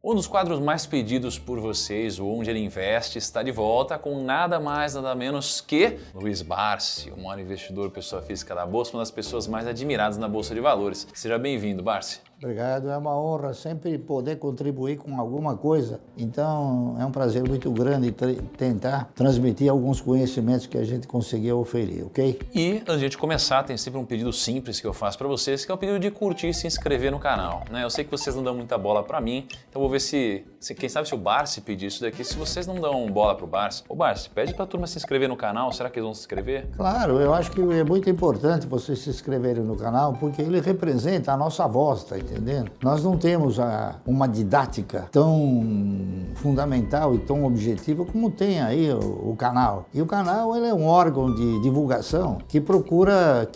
Um dos quadros mais pedidos por vocês, o Onde Ele Investe, está de volta com nada mais, nada menos que Luiz Barsi, o maior investidor pessoa física da Bolsa, uma das pessoas mais admiradas na Bolsa de Valores. Seja bem-vindo, Barsi. Obrigado, é uma honra sempre poder contribuir com alguma coisa. Então é um prazer muito grande tentar transmitir alguns conhecimentos que a gente conseguiu oferir, ok? E antes de a gente começar, tem sempre um pedido simples que eu faço para vocês, que é o pedido de curtir e se inscrever no canal, né? Eu sei que vocês não dão muita bola para mim, então vou ver se quem sabe se o Barsi pedir isso daqui, se vocês não dão bola pro Barsi. Ô Barsi, pede pra turma se inscrever no canal, será que eles vão se inscrever? Claro, eu acho que é muito importante vocês se inscreverem no canal, porque ele representa a nossa voz, tá entendendo? Nós não temos uma didática tão fundamental e tão objetiva como tem aí o canal. E o canal ele é um órgão de divulgação que procura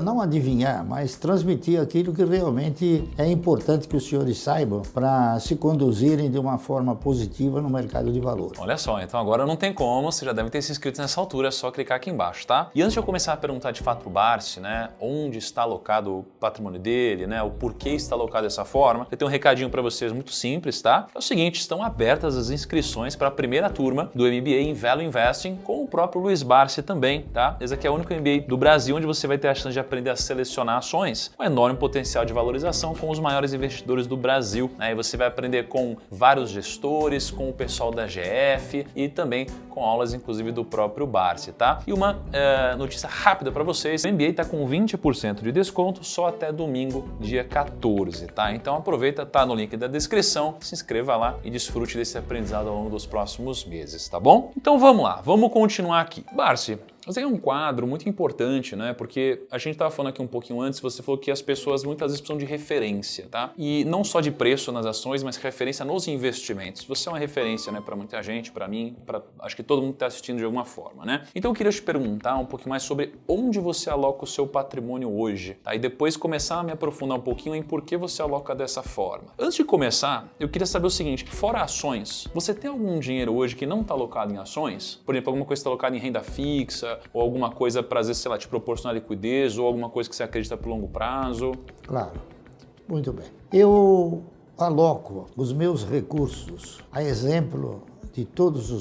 não adivinhar, mas transmitir aquilo que realmente é importante que os senhores saibam para se conduzirem de uma forma positiva no mercado de valores. Olha só, então agora não tem como, você já deve ter se inscrito nessa altura, é só clicar aqui embaixo, tá? E antes de eu começar a perguntar de fato pro Barsi, né, onde está alocado o patrimônio dele, né, o porquê está alocado dessa forma, eu tenho um recadinho para vocês muito simples, tá? É o seguinte, estão abertas as inscrições para a primeira turma do MBA em Value Investing com o próprio Luiz Barsi também, tá? Esse aqui é o único MBA do Brasil onde você vai ter a chance de aprender a selecionar ações, um enorme potencial de valorização com os maiores investidores do Brasil, né? E você vai aprender com vários gestores, com o pessoal da GF e também com aulas inclusive do próprio Barsi, tá? E uma notícia rápida para vocês, o MBA está com 20% de desconto só até domingo, dia 14, tá? Então aproveita, tá no link da descrição, se inscreva lá e desfrute desse aprendizado ao longo dos próximos meses, tá bom? Então vamos lá, vamos continuar aqui. Barsi, mas é um quadro muito importante, né? Porque a gente estava falando aqui um pouquinho antes, você falou que as pessoas muitas vezes precisam de referência, tá? E não só de preço nas ações, mas referência nos investimentos. Você é uma referência, né, para muita gente, para mim, acho que todo mundo está assistindo de alguma forma, né? Então eu queria te perguntar um pouquinho mais sobre onde você aloca o seu patrimônio hoje, tá? E depois começar a me aprofundar um pouquinho em por que você aloca dessa forma. Antes de começar, eu queria saber o seguinte, que fora ações, você tem algum dinheiro hoje que não está alocado em ações? Por exemplo, alguma coisa está alocada em renda fixa, ou alguma coisa para, às vezes, sei lá, te proporcionar liquidez, ou alguma coisa que você acredita por longo prazo? Claro, muito bem. Eu aloco os meus recursos, a exemplo de todos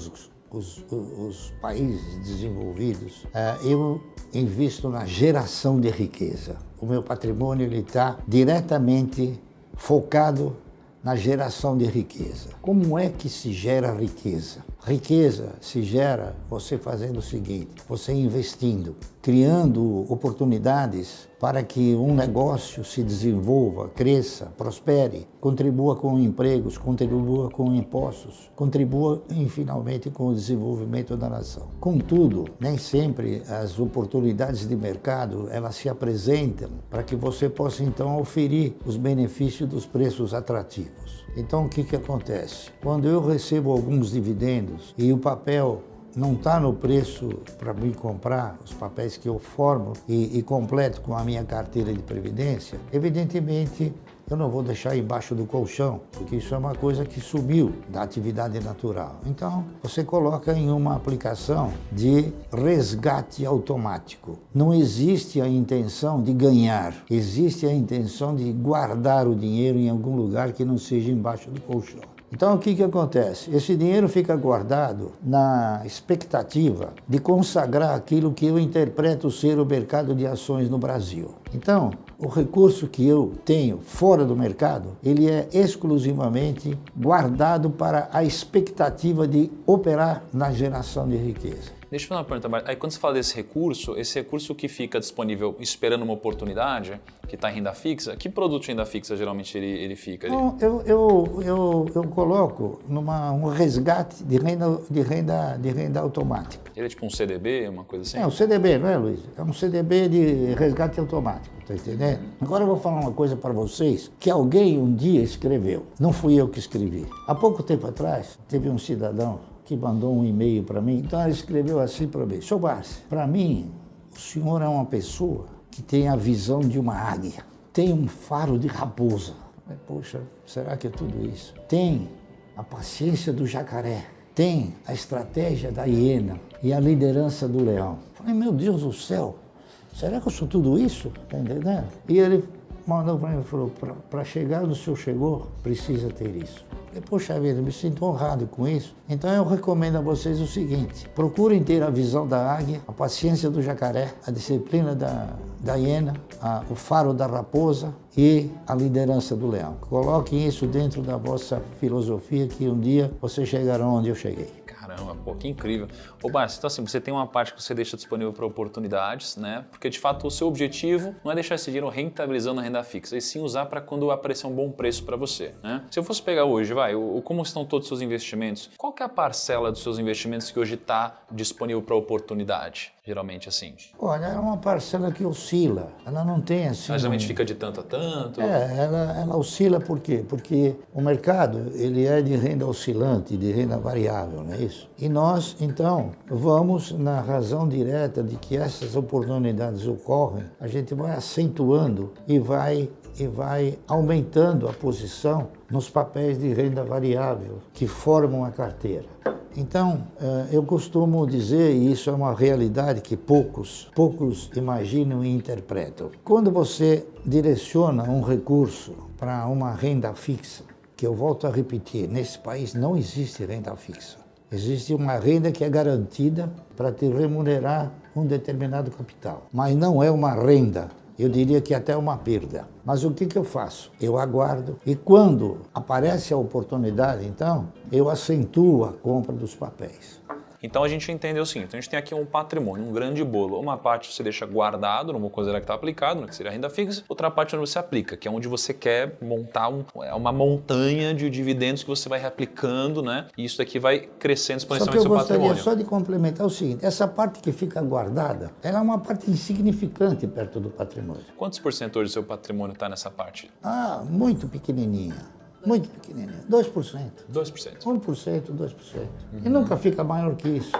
os países desenvolvidos, eu invisto na geração de riqueza. O meu patrimônio está diretamente focado na geração de riqueza. Como é que se gera riqueza? Riqueza se gera você fazendo o seguinte, você investindo, criando oportunidades para que um negócio se desenvolva, cresça, prospere, contribua com empregos, contribua com impostos, contribua finalmente com o desenvolvimento da nação. Contudo, nem sempre as oportunidades de mercado elas se apresentam para que você possa então oferir os benefícios dos preços atrativos. Então o que acontece? Quando eu recebo alguns dividendos e o papel não está no preço para mim comprar, os papéis que eu formo e completo com a minha carteira de previdência, evidentemente eu não vou deixar embaixo do colchão, porque isso é uma coisa que subiu da atividade natural. Então, você coloca em uma aplicação de resgate automático. Não existe a intenção de ganhar, existe a intenção de guardar o dinheiro em algum lugar que não seja embaixo do colchão. Então, o que acontece? Esse dinheiro fica guardado na expectativa de consagrar aquilo que eu interpreto ser o mercado de ações no Brasil. Então, o recurso que eu tenho fora do mercado, ele é exclusivamente guardado para a expectativa de operar na geração de riqueza. Deixa eu fazer uma pergunta, aí quando você fala desse recurso, esse recurso que fica disponível esperando uma oportunidade, que está em renda fixa, que produto de renda fixa geralmente ele fica ali? Bom, eu coloco um resgate de renda automática. Ele é tipo um CDB, uma coisa assim? É um CDB, não é, Luiz? É um CDB de resgate automático, tá entendendo? Agora eu vou falar uma coisa para vocês que alguém um dia escreveu. Não fui eu que escrevi. Há pouco tempo atrás, teve um cidadão que mandou um e-mail para mim, então ele escreveu assim para mim: Sr. Barsi, para mim, o senhor é uma pessoa que tem a visão de uma águia, tem um faro de raposa. Poxa, será que é tudo isso? Tem a paciência do jacaré, tem a estratégia da hiena e a liderança do leão. Falei, meu Deus do céu, será que eu sou tudo isso? Tá entendendo? E ele mandou para mim e falou, para chegar onde o senhor chegou, precisa ter isso. Falei, poxa vida, me sinto honrado com isso. Então eu recomendo a vocês o seguinte, procurem ter a visão da águia, a paciência do jacaré, a disciplina da hiena, o faro da raposa e a liderança do leão. Coloquem isso dentro da vossa filosofia que um dia vocês chegarão onde eu cheguei. Caramba, pô, que incrível. Ô, Barsi, então assim, você tem uma parte que você deixa disponível para oportunidades, né? Porque de fato o seu objetivo não é deixar esse dinheiro rentabilizando a renda fixa, e sim usar para quando aparecer um bom preço para você, né? Se eu fosse pegar hoje, como estão todos os seus investimentos, qual que é a parcela dos seus investimentos que hoje está disponível para oportunidade? Geralmente assim. Olha, é uma parcela que oscila, ela não tem assim... Mas geralmente fica de tanto a tanto? Ela oscila por quê? Porque o mercado, ele é de renda oscilante, de renda variável, não é isso? E nós, então, vamos na razão direta de que essas oportunidades ocorrem, a gente vai acentuando e vai aumentando a posição nos papéis de renda variável que formam a carteira. Então, eu costumo dizer, e isso é uma realidade que poucos imaginam e interpretam. Quando você direciona um recurso para uma renda fixa, que eu volto a repetir, nesse país não existe renda fixa. Existe uma renda que é garantida para te remunerar um determinado capital, mas não é uma renda. Eu diria que até uma perda. Mas o que eu faço? Eu aguardo e quando aparece a oportunidade, então, eu acentuo a compra dos papéis. Então a gente entendeu o seguinte, a gente tem aqui um patrimônio, um grande bolo. Uma parte você deixa guardado, não vou considerar que está aplicado, que seria a renda fixa. Outra parte onde você aplica, que é onde você quer montar uma montanha de dividendos que você vai reaplicando, né? E isso daqui vai crescendo exponencialmente seu patrimônio. Eu gostaria só de complementar o seguinte, essa parte que fica guardada, ela é uma parte insignificante perto do patrimônio. Quantos por cento hoje do seu patrimônio está nessa parte? Muito pequenininha. Muito pequenininho, 2%. 2%. 1%, 2%. E nunca fica maior que isso.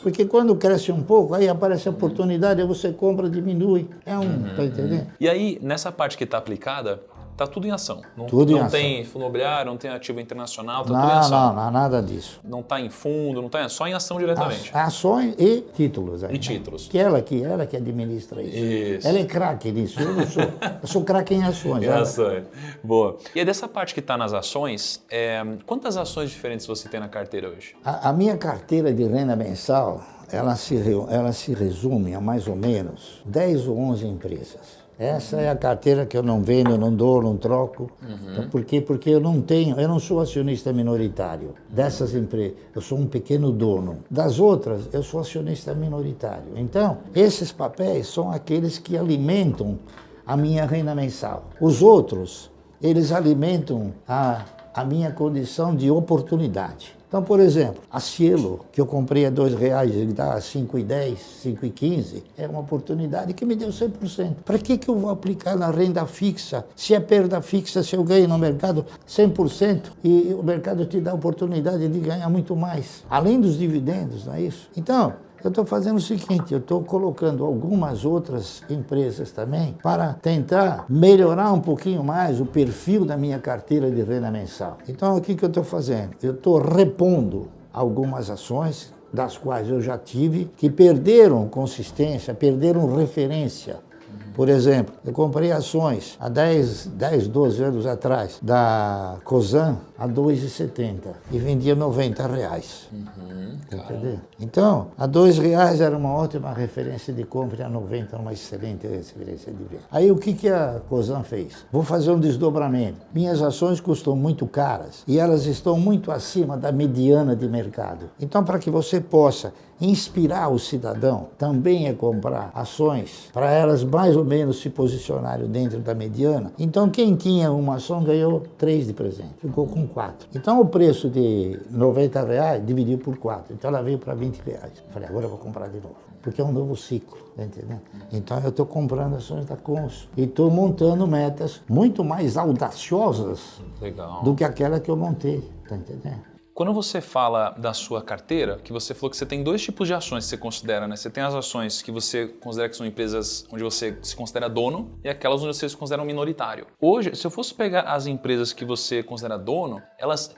Porque quando cresce um pouco, aí aparece a oportunidade, aí você compra, diminui. Tá entendendo? E aí, nessa parte que está aplicada, está tudo em ação. Não tem fundo imobiliário, não tem ativo internacional, está tudo em ação. Não, nada disso. Não está em fundo, não está só em ação diretamente. Ações e títulos. Aí, e títulos. Que ela que administra isso. Isso. Ela é craque nisso, eu não sou. Eu sou craque em ações. Em ações. Boa. E aí dessa parte que está nas ações, quantas ações diferentes você tem na carteira hoje? A minha carteira de renda mensal, ela se resume a mais ou menos 10 ou 11 empresas. Essa é a carteira que eu não vendo, eu não dou, não troco. Então, por quê? Porque eu não sou acionista minoritário dessas empresas. Eu sou um pequeno dono. Das outras, eu sou acionista minoritário. Então, esses papéis são aqueles que alimentam a minha renda mensal. Os outros, eles alimentam a minha condição de oportunidade. Então, por exemplo, a Cielo, que eu comprei a R$2 e dá a 5,10, 5,15, é uma oportunidade que me deu 100%. Para que eu vou aplicar na renda fixa? Se é perda fixa, se eu ganho no mercado 100% e o mercado te dá a oportunidade de ganhar muito mais, além dos dividendos, não é isso? Então, eu estou fazendo o seguinte, eu estou colocando algumas outras empresas também para tentar melhorar um pouquinho mais o perfil da minha carteira de renda mensal. Então, o que eu estou fazendo? Eu estou repondo algumas ações, das quais eu já tive, que perderam consistência, perderam referência. Por exemplo, eu comprei ações há 10, 12 anos atrás da Cosan a R$2,70 e vendia R$90. Entendeu? Então, a R$2 era uma ótima referência de compra e a 90 uma excelente referência de venda. Aí o que a Cosan fez? Vou fazer um desdobramento. Minhas ações custam muito caras e elas estão muito acima da mediana de mercado. Então, para que você possa inspirar o cidadão também a comprar ações para elas mais ou menos se posicionarem dentro da mediana. Então quem tinha uma ação ganhou 3 de presente, ficou com 4. Então o preço de R$90 dividiu por 4, então ela veio para R$20. Falei, agora eu vou comprar de novo, porque é um novo ciclo, tá entendendo? Então eu estou comprando ações da Consul e estou montando metas muito mais audaciosas do que aquela que eu montei, tá entendendo? Quando você fala da sua carteira, que você falou que você tem 2 tipos de ações que você considera, né? Você tem as ações que você considera que são empresas onde você se considera dono e aquelas onde você se considera um minoritário. Hoje, se eu fosse pegar as empresas que você considera dono,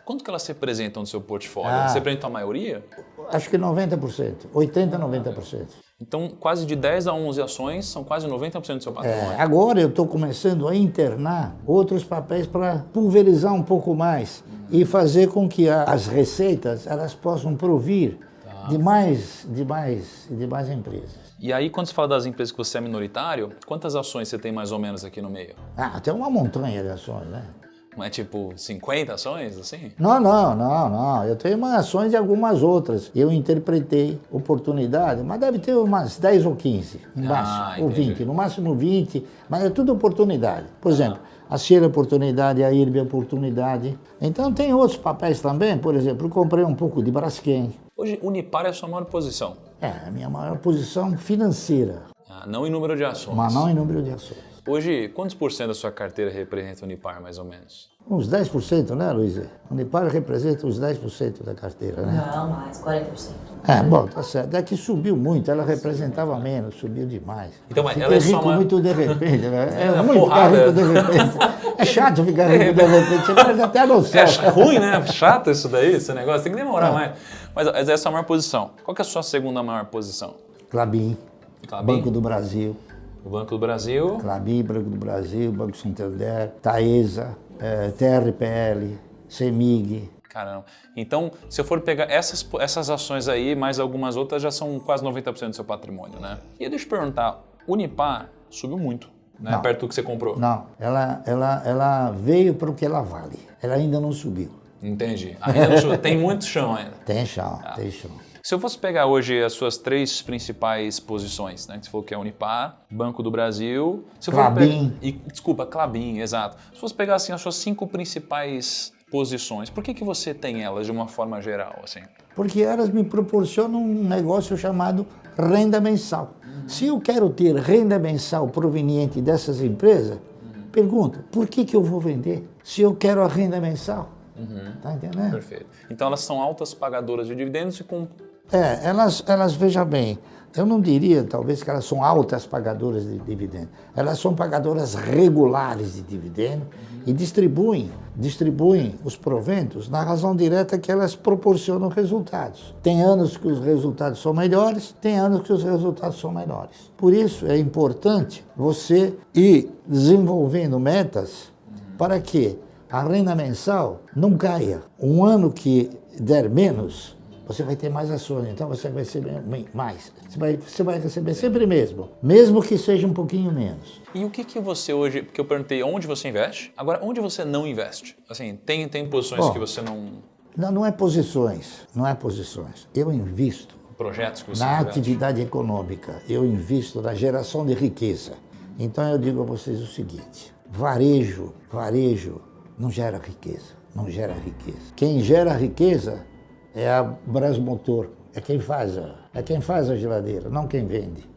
quanto que elas representam no seu portfólio? Você representa a maioria? Acho que 90%, 80%, 90%. Então, quase de 10 a 11 ações são quase 90% do seu patrimônio. Agora eu estou começando a internar outros papéis para pulverizar um pouco mais e fazer com que as receitas elas possam provir de mais empresas. E aí, quando você fala das empresas que você é minoritário, quantas ações você tem mais ou menos aqui no meio? Tem uma montanha de ações, né? Não é tipo 50 ações, assim? Não. Eu tenho umas ações e algumas outras. Eu interpretei oportunidade, mas deve ter umas 10 ou 15 embaixo, ou 20, no máximo 20, mas é tudo oportunidade. Por exemplo, a Cielo é oportunidade, a IRB é oportunidade. Então tem outros papéis também, por exemplo, eu comprei um pouco de Braskem. Hoje, Unipar é a sua maior posição? A minha maior posição financeira. Não em número de ações. Mas não em número de ações. Hoje, quantos por cento da sua carteira representa Unipar, mais ou menos? Uns 10%, né, Luísa? Unipar representa uns 10% da carteira, né? Não, mais, 40%. Bom, tá certo. É que subiu muito, ela representava menos, subiu demais. Então, mas Fiquei ela é rico só muito de repente, né? É É, ruim ficar porrada. rico de repente. É chato ficar rico de repente, você perde até a noção. É ruim, né? Chato isso daí, esse negócio. Tem que demorar mais. Mas essa é a sua maior posição. Qual que é a sua segunda maior posição? Clabin, Banco do Brasil. O Banco do Brasil. Clabin, Banco do Brasil, Banco Santander, Taesa, TRPL, CEMIG. Caramba. Então, se eu for pegar essas ações aí, mais algumas outras, já são quase 90% do seu patrimônio, né? E deixa eu te perguntar, Unipar subiu muito, né? Não. Perto do que você comprou. Não, ela veio para o que ela vale. Ela ainda não subiu. Entendi. Ainda não subiu. Tem muito chão ainda. Tem chão, tem chão. Se eu fosse pegar hoje as suas 3 principais posições, né? Que você falou que é Unipar, Banco do Brasil... Se eu for Klabin. Desculpa, Klabin, exato. Se fosse pegar assim, as suas 5 principais posições, por que você tem elas de uma forma geral? Assim? Porque elas me proporcionam um negócio chamado renda mensal. Se eu quero ter renda mensal proveniente dessas empresas, pergunta, por que eu vou vender se eu quero a renda mensal? Tá entendendo? Perfeito. Então elas são altas pagadoras de dividendos e com... Elas veja bem, eu não diria talvez que elas são altas pagadoras de dividendos. Elas são pagadoras regulares de dividendos e distribuem os proventos na razão direta que elas proporcionam resultados. Tem anos que os resultados são melhores, tem anos que os resultados são menores. Por isso é importante você ir desenvolvendo metas para que a renda mensal não caia. Um ano que der menos, você vai ter mais ações, então você vai receber mais. Você vai receber sempre mesmo que seja um pouquinho menos. E o que você hoje, porque eu perguntei onde você investe, agora onde você não investe? Assim, tem posições que você não... Não é posições. Eu invisto Projetos que você na investe? atividade econômica, eu invisto na geração de riqueza. Então eu digo a vocês o seguinte, varejo não gera riqueza. Quem gera riqueza é a Brasmotor, é quem faz a geladeira, não quem vende.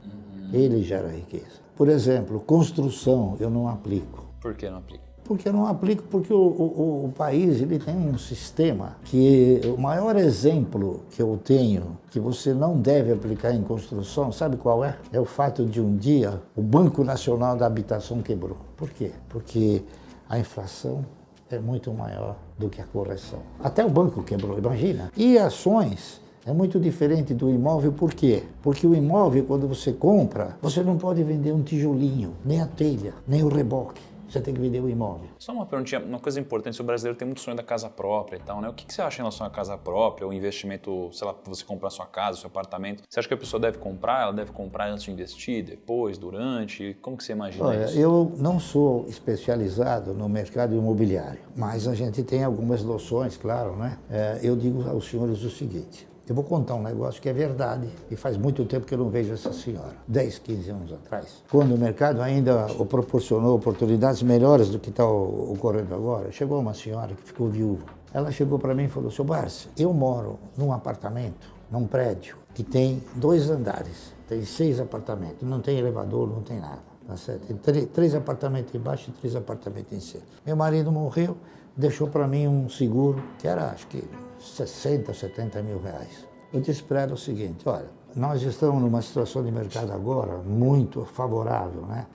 Ele gera riqueza. Por exemplo, construção eu não aplico. Por que não aplica? Porque eu não aplico porque o país ele tem um sistema que o maior exemplo que eu tenho que você não deve aplicar em construção, sabe qual é? É o fato de um dia o Banco Nacional da Habitação quebrou. Por quê? Porque a inflação é muito maior do que a correção. Até o banco quebrou, imagina. E ações é muito diferente do imóvel, por quê? Porque o imóvel, quando você compra, você não pode vender um tijolinho, nem a telha, nem o reboque. Você tem que vender o imóvel. Só uma perguntinha, uma coisa importante, o brasileiro tem muito sonho da casa própria e tal, né? O que você acha em relação à casa própria, o investimento, sei lá, você comprar sua casa, seu apartamento? Você acha que a pessoa deve comprar? Ela deve comprar antes de investir, depois, durante? Como que você imagina Olha, isso? eu não sou especializado no mercado imobiliário, mas a gente tem algumas noções, claro, né? Eu digo aos senhores o seguinte, eu vou contar um negócio que é verdade e faz muito tempo que eu não vejo essa senhora, 10, 15 anos atrás. Quando o mercado ainda proporcionou oportunidades melhores do que está ocorrendo agora, chegou uma senhora que ficou viúva. Ela chegou para mim e falou, seu Barsi, eu moro num apartamento, num prédio que tem 2 andares, tem 6 apartamentos, não tem elevador, não tem nada. Tá certo? Tem 3 apartamentos embaixo e 3 apartamentos em cima. Meu marido morreu, deixou para mim um seguro que era, acho que, 60, 70 mil reais. Eu disse para ela o seguinte, olha, nós estamos numa situação de mercado agora muito favorável, né?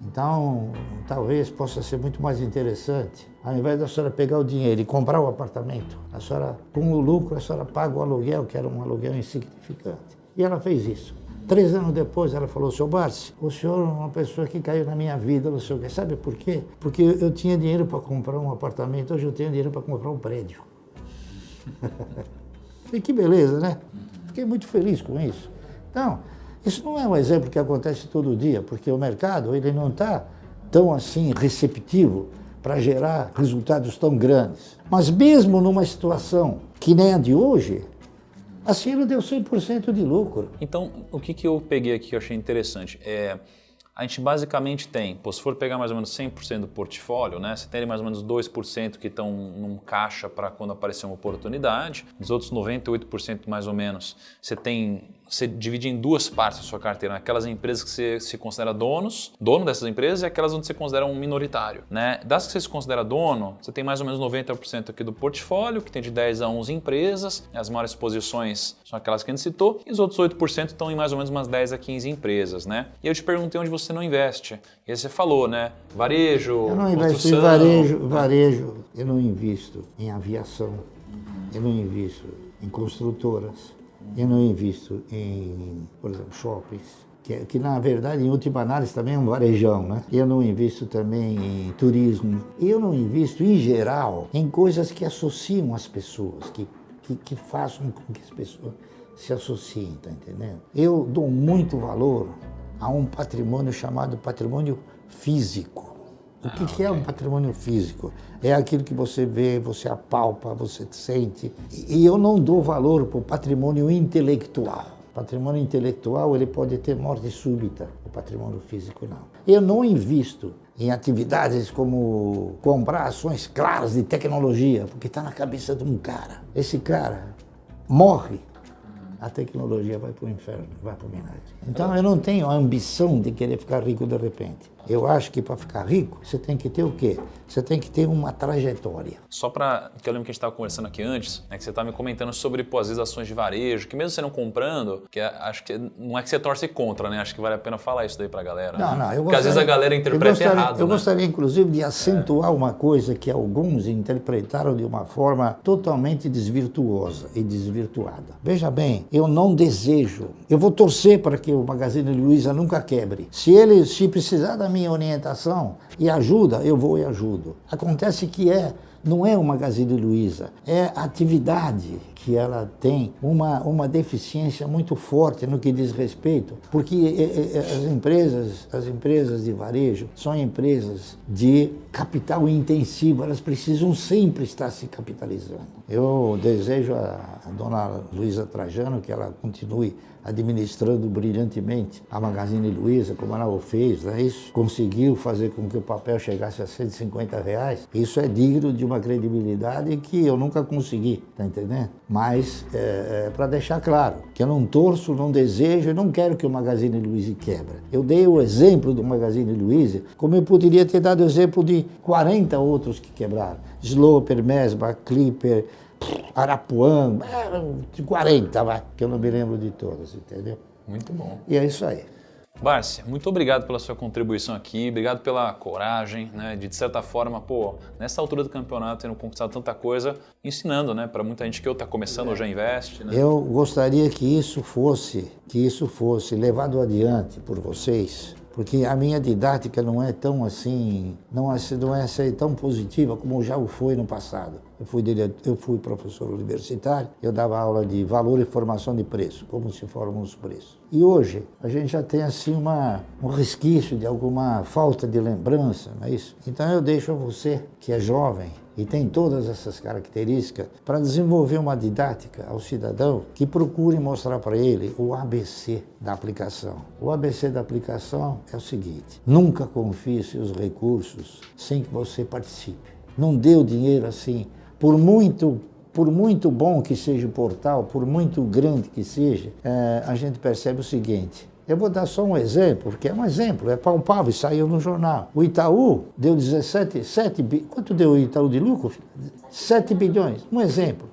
Então, talvez possa ser muito mais interessante, ao invés da senhora pegar o dinheiro e comprar o apartamento, a senhora, com o lucro, a senhora paga o aluguel, que era um aluguel insignificante. E ela fez isso. 3 anos depois ela falou, seu Barsi, o senhor é uma pessoa que caiu na minha vida, não sei o quê. Sabe por quê? Porque eu tinha dinheiro para comprar um apartamento, hoje eu tenho dinheiro para comprar um prédio. E que beleza, né? Fiquei muito feliz com isso. Então, isso não é um exemplo que acontece todo dia, porque o mercado ele não está tão assim receptivo para gerar resultados tão grandes. Mas mesmo numa situação que nem a de hoje, a Cielo deu 100% de lucro. Então, o que eu peguei aqui que eu achei interessante a gente basicamente tem, se for pegar mais ou menos 100% do portfólio, né, você tem mais ou menos 2% que estão num caixa para quando aparecer uma oportunidade, os outros 98% mais ou menos, você divide em 2 partes a sua carteira, aquelas empresas que você se considera dono dessas empresas e aquelas onde você considera um minoritário. Né? Das que você se considera dono, você tem mais ou menos 90% aqui do portfólio, que tem de 10 a 11 empresas, as maiores posições são aquelas que a gente citou, e os outros 8% estão em mais ou menos umas 10 a 15 empresas. Né? E eu te perguntei onde você não investe. E aí você falou, né? Varejo, eu não investo em varejo, eu não invisto em aviação, eu não invisto em construtoras, eu não invisto em, por exemplo, shoppings, que na verdade, em última análise, também é um varejão, né? Eu não invisto também em turismo. Eu não invisto, em geral, em coisas que associam as pessoas, que façam com que as pessoas se associem, tá entendendo? Eu dou muito valor a um patrimônio chamado patrimônio físico. O que é um patrimônio físico? É aquilo que você vê, você apalpa, você sente. E eu não dou valor para o patrimônio intelectual. O patrimônio intelectual ele pode ter morte súbita, o patrimônio físico não. Eu não invisto em atividades como comprar ações claras de tecnologia, porque está na cabeça de um cara. Esse cara morre, a tecnologia vai para o inferno, vai para o vinagre. Então eu não tenho a ambição de querer ficar rico de repente. Eu acho que para ficar rico, você tem que ter o quê? Você tem que ter uma trajetória. Só para que eu lembro que a gente estava conversando aqui antes, né, que você estava me comentando sobre, às vezes, ações de varejo, que mesmo você não comprando, acho que não é que você torce contra, né? Acho que vale a pena falar isso daí para a galera. Não, né? eu Porque às vezes a galera interpreta errado. Eu gostaria, inclusive, de acentuar uma coisa que alguns interpretaram de uma forma totalmente desvirtuosa e desvirtuada. Veja bem, eu não desejo, eu vou torcer para que o Magazine Luiza nunca quebre. Se precisar da minha orientação e ajuda, eu vou e ajudo. Acontece que não é o Magazine Luiza, é a atividade que ela tem uma deficiência muito forte no que diz respeito, porque as empresas de varejo são empresas de capital intensivo, elas precisam sempre estar se capitalizando. Eu desejo a dona Luiza Trajano que ela continue administrando brilhantemente a Magazine Luiza, como ela o fez, né? Isso conseguiu fazer com que o papel chegasse a R$150. Isso é digno de uma credibilidade que eu nunca consegui, tá entendendo? Mas, para deixar claro, que eu não torço, não desejo e não quero que o Magazine Luiza quebre. Eu dei o exemplo do Magazine Luiza, como eu poderia ter dado o exemplo de 40 outros que quebraram. Sloper, Mesbah, Clipper, Arapuã, de 40, vai, que eu não me lembro de todas, entendeu? Muito bom. E é isso aí. Barsi, muito obrigado pela sua contribuição aqui, obrigado pela coragem, né, de certa forma, nessa altura do campeonato, tendo conquistado tanta coisa, ensinando, né, para muita gente que está começando ou já investe. Né? Eu gostaria que isso fosse levado adiante por vocês, porque a minha didática não é tão assim, não é tão positiva como já o foi no passado. Eu fui professor universitário, eu dava aula de valor e formação de preço, como se formam os preços. E hoje a gente já tem assim um resquício de alguma falta de lembrança, não é isso? Então eu deixo a você, que é jovem e tem todas essas características, para desenvolver uma didática ao cidadão que procure mostrar para ele o ABC da aplicação. O ABC da aplicação é o seguinte: nunca confie seus recursos sem que você participe. Não dê o dinheiro assim. Por muito bom que seja o portal, por muito grande que seja, a gente percebe o seguinte. Eu vou dar só um exemplo, porque é um exemplo, é palpável, saiu no jornal. O Itaú deu 7 bilhões. Quanto deu o Itaú de lucro? 7 bilhões. Um exemplo.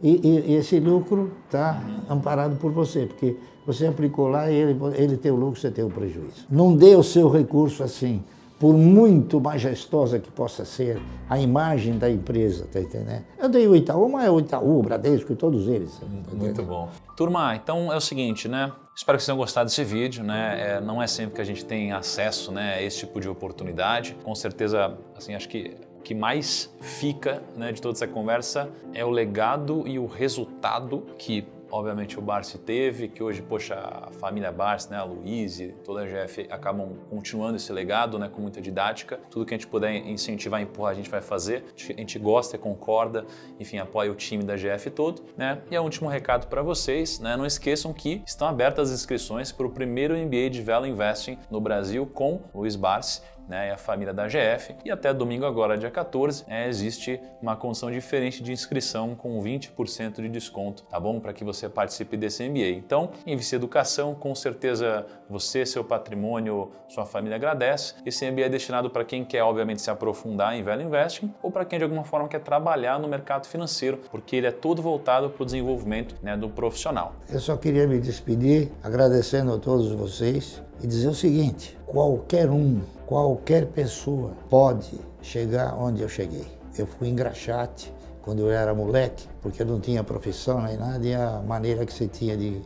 E esse lucro está amparado por você, porque você aplicou lá e ele tem o lucro, você tem o prejuízo. Não dê o seu recurso assim. Por muito majestosa que possa ser a imagem da empresa, tá entendendo? Eu dei o Itaú, mas é o Itaú, o Bradesco e todos eles. Muito bom. Turma, então é o seguinte, né? Espero que vocês tenham gostado desse vídeo, né? Não é sempre que a gente tem acesso, né, a esse tipo de oportunidade. Com certeza, assim, acho que o que mais fica, né, de toda essa conversa é o legado e o resultado que, obviamente, o Barsi teve, que hoje, poxa, a família Barsi, né, a Luiz e toda a GF acabam continuando esse legado, né, com muita didática. Tudo que a gente puder incentivar, empurrar, a gente vai fazer. A gente gosta e concorda, enfim, apoia o time da GF todo, né? E é o último recado para vocês, né? Não esqueçam que estão abertas as inscrições para o primeiro MBA de Value Investing no Brasil com Luiz Barsi, né, e a família da GF. E até domingo agora, dia 14, existe uma condição diferente de inscrição com 20% de desconto, tá bom? Para que você participe desse MBA. Então, Invista Educação, com certeza você, seu patrimônio, sua família agradece. Esse MBA é destinado para quem quer, obviamente, se aprofundar em Value Investing ou para quem, de alguma forma, quer trabalhar no mercado financeiro, porque ele é todo voltado para o desenvolvimento, né, do profissional. Eu só queria me despedir agradecendo a todos vocês e dizer o seguinte: qualquer pessoa pode chegar onde eu cheguei. Eu fui engraxate quando eu era moleque, porque eu não tinha profissão nem nada, e a maneira que você tinha de...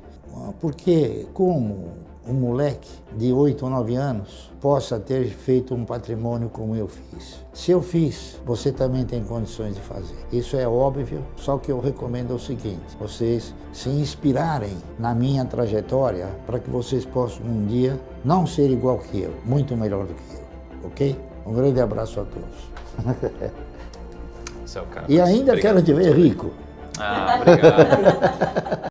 Porque como um moleque de 8 ou 9 anos possa ter feito um patrimônio como eu fiz. Se eu fiz, você também tem condições de fazer. Isso é óbvio, só que eu recomendo o seguinte: vocês se inspirarem na minha trajetória para que vocês possam um dia não ser igual que eu, muito melhor do que eu, ok? Um grande abraço a todos. Seu cara, E ainda obrigado. quero te ver rico. Ah, obrigado.